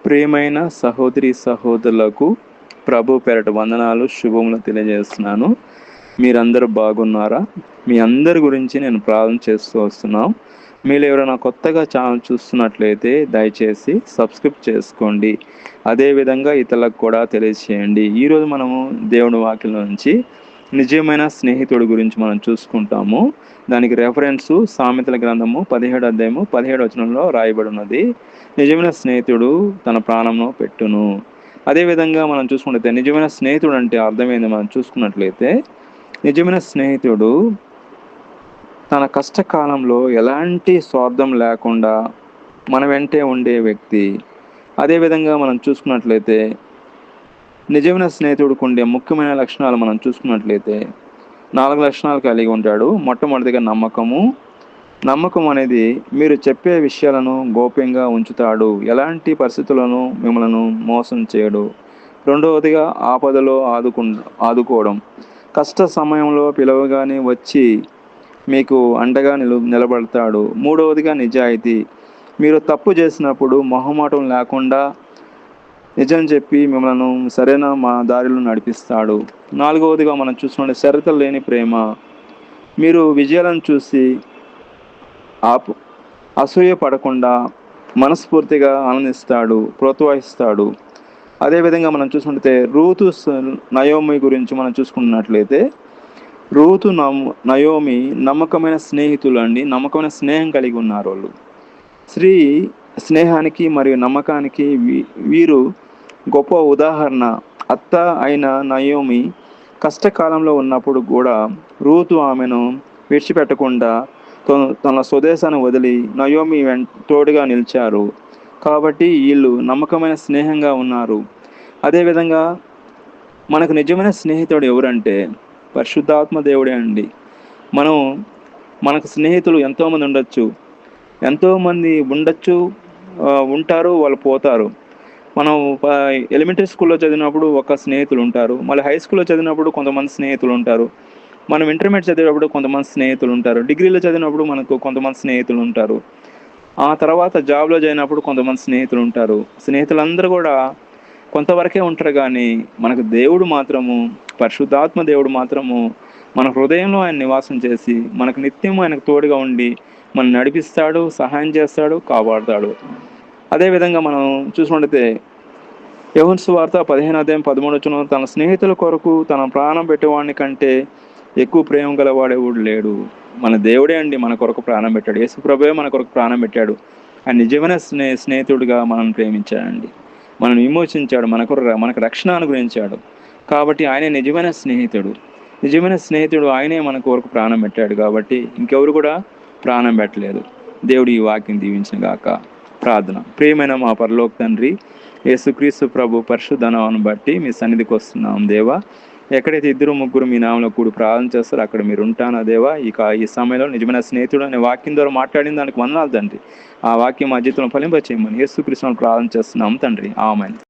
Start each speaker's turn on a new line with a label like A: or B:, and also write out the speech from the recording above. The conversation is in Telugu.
A: ప్రియమైన సహోదరి సహోదరులకు ప్రభు పేరట వందనాలు శుభములు తెలియజేస్తున్నాను. మీరందరూ బాగున్నారా? మీ అందరి గురించి నేను ప్రార్థన చేస్తూ వస్తున్నాం. మీరు ఎవరైనా కొత్తగా ఛానల్ చూస్తున్నట్లయితే దయచేసి సబ్స్క్రైబ్ చేసుకోండి. అదేవిధంగా ఇతరులకు కూడా తెలియజేయండి. ఈరోజు మనము దేవుని వాక్యం నుంచి నిజమైన స్నేహితుడి గురించి మనం చూసుకుంటాము. దానికి రెఫరెన్సు సామెతల గ్రంథము 17 అధ్యాయము 17 వచనంలో రాయబడి ఉన్నది. నిజమైన స్నేహితుడు తన ప్రాణంను పెట్టును. అదేవిధంగా మనం చూసుకుంటే నిజమైన స్నేహితుడు అంటే అర్థమైంది. మనం చూసుకున్నట్లయితే నిజమైన స్నేహితుడు తన కష్టకాలంలో ఎలాంటి స్వార్థం లేకుండా మన వెంటే ఉండే వ్యక్తి. అదేవిధంగా మనం చూసుకున్నట్లయితే నిజమైన స్నేహితుడికి ఉండే ముఖ్యమైన లక్షణాలు మనం చూసుకున్నట్లయితే 4 లక్షణాలు కలిగి ఉంటాడు. మొట్టమొదటిగా నమ్మకం అనేది మీరు చెప్పే విషయాలను గోప్యంగా ఉంచుతాడు. ఎలాంటి పరిస్థితులను మిమ్మల్ని మోసం చేయడు. రెండవదిగా ఆపదలో ఆదుకోవడం. కష్ట సమయంలో పిలవగానే వచ్చి మీకు అండగా నిలబడతాడు. మూడవదిగా నిజాయితీ. మీరు తప్పు చేసినప్పుడు మొహమాటం లేకుండా నిజం చెప్పి మిమ్మల్ని సరైన మా దారిలో నడిపిస్తాడు. నాలుగవదిగా మనం చూసుకుంటే షరతులు లేని ప్రేమ. మీరు విజయాలను చూసి అసూయ పడకుండా మనస్ఫూర్తిగా ఆనందిస్తాడు, ప్రోత్సహిస్తాడు. అదేవిధంగా మనం చూసుకుంటే రూతు నయోమి గురించి మనం చూసుకున్నట్లయితే రూతు నయోమి నమ్మకమైన స్నేహితులు అండి. నమ్మకమైన స్నేహం కలిగి ఉన్నారు వాళ్ళు. స్త్రీ స్నేహానికి మరియు నమ్మకానికి వీరు గొప్ప ఉదాహరణ. అత్త అయిన నయోమి కష్టకాలంలో ఉన్నప్పుడు కూడా రూతు ఆమెను విడిచిపెట్టకుండా తన స్వదేశాన్ని వదిలి నయోమి తోడుగా నిలిచారు. కాబట్టి వీళ్ళు నమ్మకమైన స్నేహంగా ఉన్నారు. అదేవిధంగా మనకు నిజమైన స్నేహితుడు ఎవరంటే పరిశుద్ధాత్మ దేవుడే అండి. మనకు స్నేహితులు ఎంతోమంది ఉంటారు, వాళ్ళు పోతారు. మనం ఎలిమెంటరీ స్కూల్లో చదివినప్పుడు ఒక స్నేహితులు ఉంటారు. మళ్ళీ హై స్కూల్లో చదివినప్పుడు కొంతమంది స్నేహితులు ఉంటారు. మనం ఇంటర్మీడియట్ చదివేటప్పుడు కొంతమంది స్నేహితులు ఉంటారు. డిగ్రీలో చదివినప్పుడు మనకు కొంతమంది స్నేహితులు ఉంటారు. ఆ తర్వాత జాబ్లో చేరినప్పుడు కొంతమంది స్నేహితులు ఉంటారు. స్నేహితులందరూ కూడా కొంతవరకే ఉంటారు. కానీ మనకు దేవుడు మాత్రము, పరిశుద్ధాత్మ దేవుడు మాత్రము మన హృదయంలో ఆయన నివాసం చేసి మనకు నిత్యం ఆయనకు తోడుగా ఉండి మనం నడిపిస్తాడు, సహాయం చేస్తాడు, కాపాడుతాడు. అదేవిధంగా మనం చూసుకుంటే యోహాను సువార్త 15 అధ్యాయం 13 వచనం, తన స్నేహితుల కొరకు తన ప్రాణం పెట్టేవాడిని కంటే ఎక్కువ ప్రేమ గలవాడేవాడు లేడు. మన దేవుడే అండి మన కొరకు ప్రాణం పెట్టాడు. యేసు ప్రభువే మన కొరకు ప్రాణం పెట్టాడు. ఆయన నిజమైన స్నేహితుడిగా మనం ప్రేమించాడండి. మనం విమోచించాడు, మనకు రక్షణ అనుగ్రహించాడు. కాబట్టి ఆయనే నిజమైన స్నేహితుడు. ఆయనే మన కొరకు ప్రాణం పెట్టాడు. కాబట్టి ఇంకెవరు కూడా ప్రాణం పెట్టలేదు. దేవుడు ఈ వాక్యం దీవించిన గాక. ప్రార్థన. ప్రియమైన మా పరలోక తండ్రి, యేసుక్రీస్తు ప్రభు పరిశుద్ధ నామమును బట్టి మీ సన్నిధికి వస్తున్నాం దేవా. ఎక్కడైతే 2-3 మీ నామంలో కూడి ప్రార్థన చేస్తారో అక్కడ మీరు ఉంటానా దేవా. ఈ సమయంలో నిజమైన స్నేహితుడు అనే వాక్యం ద్వారా మాట్లాడిన దానికి వందనాలు తండ్రి. ఆ వాక్యం మా జీవితంలో ఫలింపచేయమని యేసుక్రీస్తును ప్రార్థన చేస్తున్నాం తండ్రి. ఆమేన్.